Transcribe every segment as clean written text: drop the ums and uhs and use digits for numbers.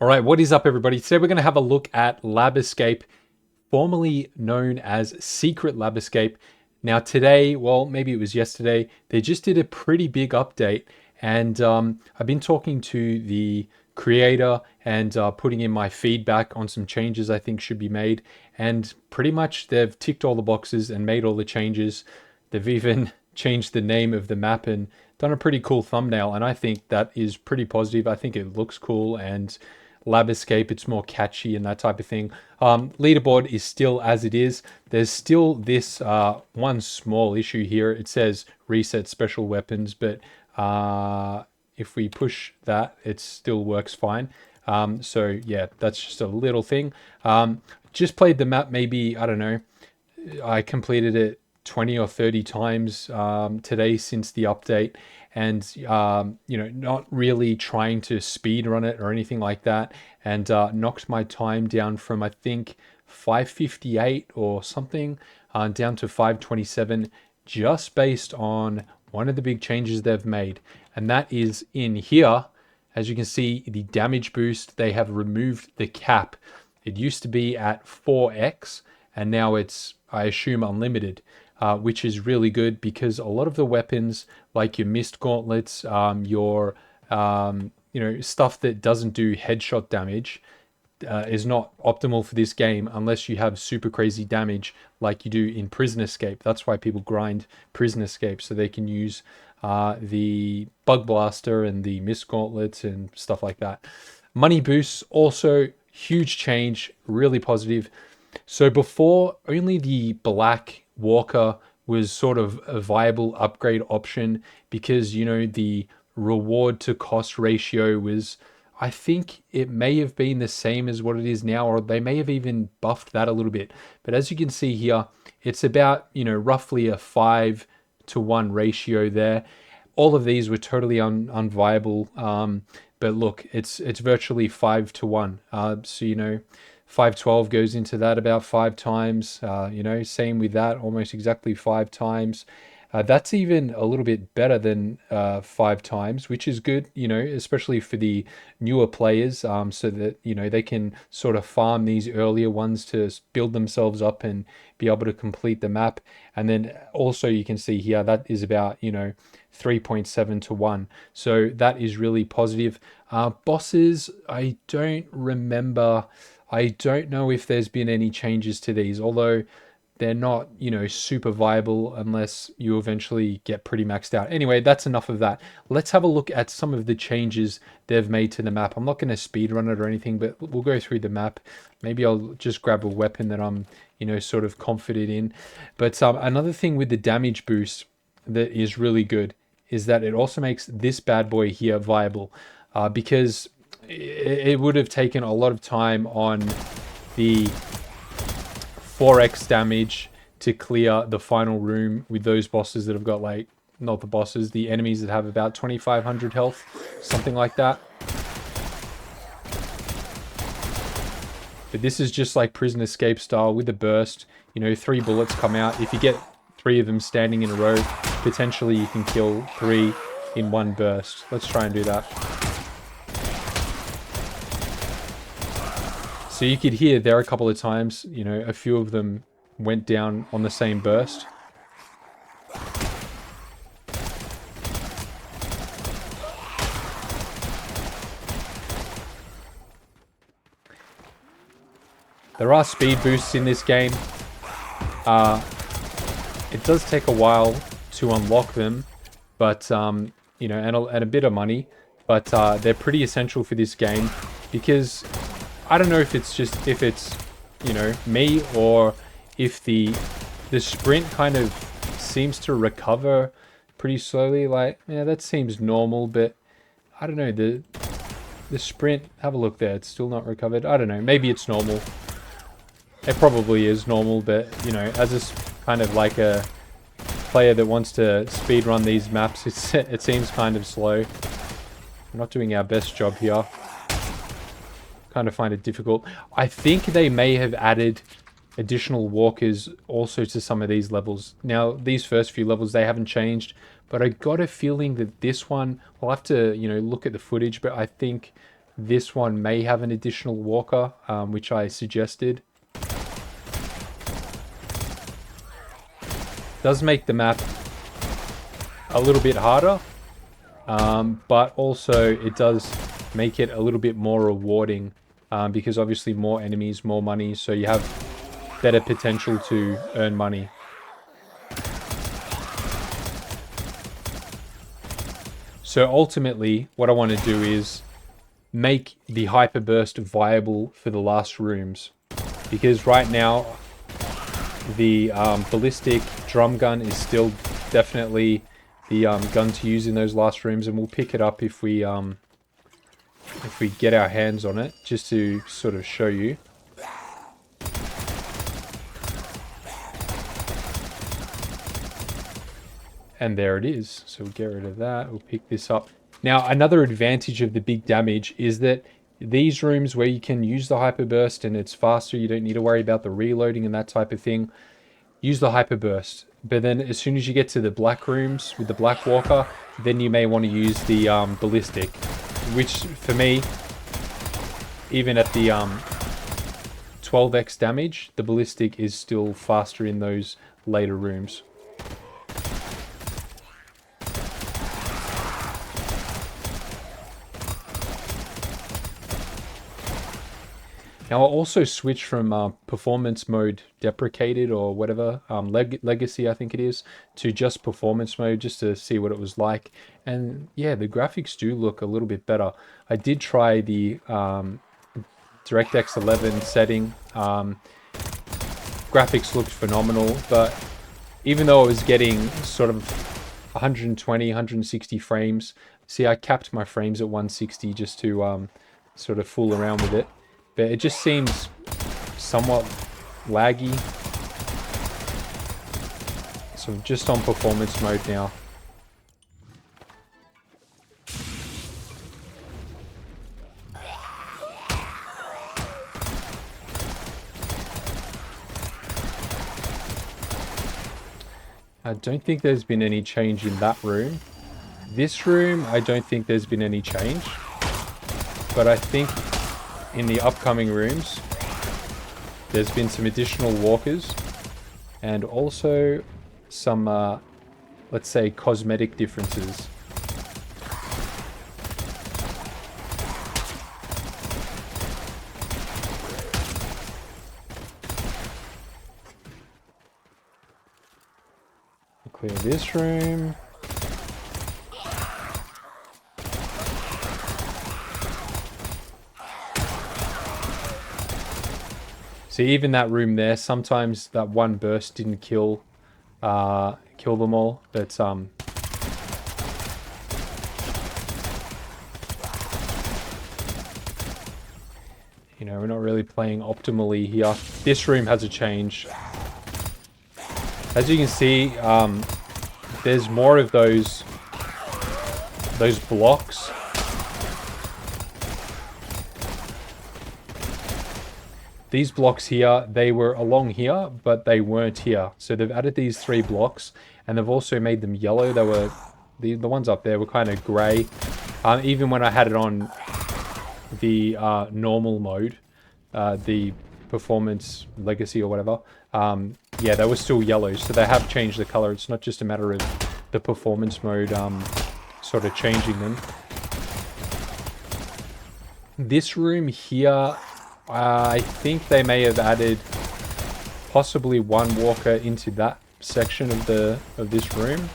All right, what is up, everybody? Today we're going to have a look at Lab Escape, formerly known as Secret Lab Escape. Now, today, well, maybe it was yesterday, they just did a pretty big update, and I've been talking to the creator and putting in my feedback on some changes I think should be made, and pretty much they've ticked all the boxes and made all the changes. They've even changed the name of the map and done a pretty cool thumbnail, and I think that is pretty positive. I think it looks cool, and Lab Escape, it's more catchy and that type of thing. Leaderboard is still as it is. There's still this one small issue here. It says reset special weapons, but if we push that, it still works fine. So yeah, that's just a little thing. Just played the map maybe, I don't know, I completed it 20 or 30 times today since the update, and not really trying to speed run it or anything like that, and knocked my time down from, I think, 558 or something down to 527, just based on one of the big changes they've made, and that is in here. As you can see, the damage boost, they have removed the cap. It used to be at 4x, and now it's, I assume, unlimited, which is really good because a lot of the weapons, like your mist gauntlets, your stuff that doesn't do headshot damage, is not optimal for this game unless you have super crazy damage like you do in Prison Escape. That's why people grind Prison Escape, so they can use the Bug Blaster and the Mist Gauntlets and stuff like that. Money boosts, also huge change, really positive. So before, only the Black Walker was sort of a viable upgrade option because, the reward to cost ratio was, I think it may have been the same as what it is now, or they may have even buffed that a little bit. But as you can see here, it's about, roughly a 5-to-1 ratio there. All of these were totally unviable. But look, it's virtually 5-to-1. So 512 goes into that about 5 times. Same with that, almost exactly 5 times. That's even a little bit better than 5 times, which is good, especially for the newer players, so that, they can sort of farm these earlier ones to build themselves up and be able to complete the map. And then also you can see here that is about, 3.7-to-1. So that is really positive. Bosses, I don't remember. I don't know if there's been any changes to these, although they're not, super viable unless you eventually get pretty maxed out. Anyway, that's enough of that. Let's have a look at some of the changes they've made to the map. I'm not going to speed run it or anything, but we'll go through the map. Maybe I'll just grab a weapon that I'm, sort of confident in. But another thing with the damage boost that is really good is that it also makes this bad boy here viable, because it would have taken a lot of time on the 4x damage to clear the final room with those bosses that have got, like, not the bosses, the enemies that have about 2500 health, something like that. But this is just like Prison Escape style with the burst. 3 bullets come out. If you get 3 of them standing in a row, potentially you can kill 3 in one burst. Let's try and do that. So you could hear there a couple of times, a few of them went down on the same burst. There are speed boosts in this game. It does take a while to unlock them, but, and a bit of money, but they're pretty essential for this game because I don't know if it's me, or if the sprint kind of seems to recover pretty slowly. Like, yeah, that seems normal, but I don't know, the sprint, have a look there, it's still not recovered. I don't know, maybe it's normal. It probably is normal, but as a kind of like a player that wants to speed run these maps, it seems kind of slow. We're not doing our best job here. Kind of find it difficult. I think they may have added additional walkers also to some of these levels. Now, these first few levels, they haven't changed, but I got a feeling that this one, I'll have to, look at the footage, but I think This one may have an additional walker, which I suggested. Does make the map a little bit harder, but also it does make it a little bit more rewarding, because obviously more enemies, more money, so you have better potential to earn money. So ultimately, what I want to do is make the hyperburst viable for the last rooms, because right now the ballistic drum gun is still definitely the gun to use in those last rooms, and we'll pick it up if we get our hands on it, just to sort of show you. And there it is. So we'll get rid of that. We'll pick this up. Now, another advantage of the big damage is that these rooms where you can use the hyperburst and it's faster, you don't need to worry about the reloading and that type of thing, use the hyperburst. But then as soon as you get to the black rooms with the black walker, then you may want to use the ballistic, which for me, even at the 12x damage, the ballistic is still faster in those later rooms. Now I'll also switch from performance mode deprecated or whatever, legacy I think it is, to just performance mode just to see what it was like. And yeah, the graphics do look a little bit better. I did try the DirectX 11 setting. Graphics looked phenomenal, but even though I was getting sort of 120, 160 frames, see I capped my frames at 160 just to sort of fool around with it. But it just seems somewhat laggy. So I'm just on performance mode now. I don't think there's been any change in that room. This room, I don't think there's been any change. But I think in the upcoming rooms, there's been some additional walkers and also some, let's say, cosmetic differences. I'll clear this room. See, even that room there, sometimes that one burst didn't kill them all, but you know, we're not really playing optimally here. This room has a change. As you can see, there's more of those blocks. These blocks here, they were along here, but they weren't here. So they've added these 3 blocks, and they've also made them yellow. They were the ones up there were kind of grey. Even when I had it on the normal mode, the performance legacy or whatever, yeah, they were still yellow. So they have changed the color. It's not just a matter of the performance mode sort of changing them. This room here, I think they may have added possibly 1 walker into that section of this room,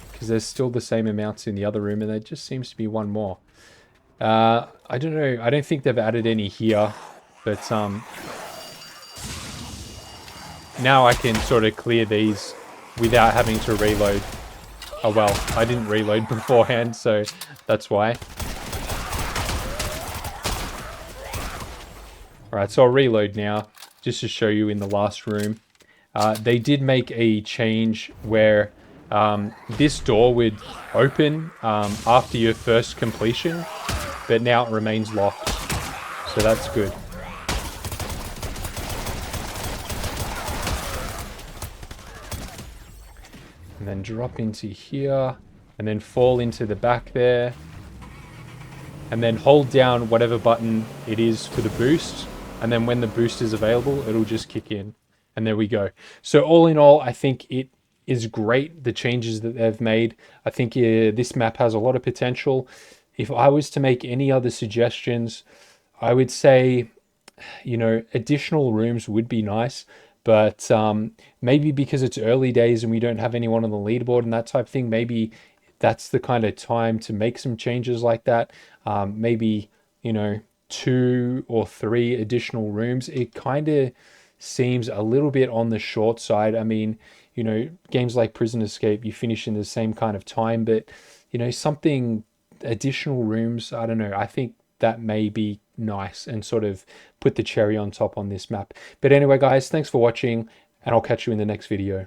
because there's still the same amounts in the other room, and there just seems to be 1 more. I don't know. I don't think they've added any here, but now I can sort of clear these without having to reload. Oh well, I didn't reload beforehand, so that's why. Alright, so I'll reload now, just to show you in the last room. They did make a change where this door would open after your first completion, but now it remains locked. So that's good. And then drop into here, and then fall into the back there. and then hold down whatever button it is for the boost. And then when the boost is available, it'll just kick in. And there we go. So all in all, I think it is great, the changes that they've made. I think this map has a lot of potential. If I was to make any other suggestions, I would say, additional rooms would be nice, but maybe because it's early days and we don't have anyone on the leaderboard and that type of thing, maybe that's the kind of time to make some changes like that. Maybe, 2 or 3 additional rooms. It kind of seems a little bit on the short side. I mean, games like Prison Escape, you finish in the same kind of time, but, something additional rooms, I don't know. I think that may be nice and sort of put the cherry on top on this map. But anyway, guys, thanks for watching, and I'll catch you in the next video.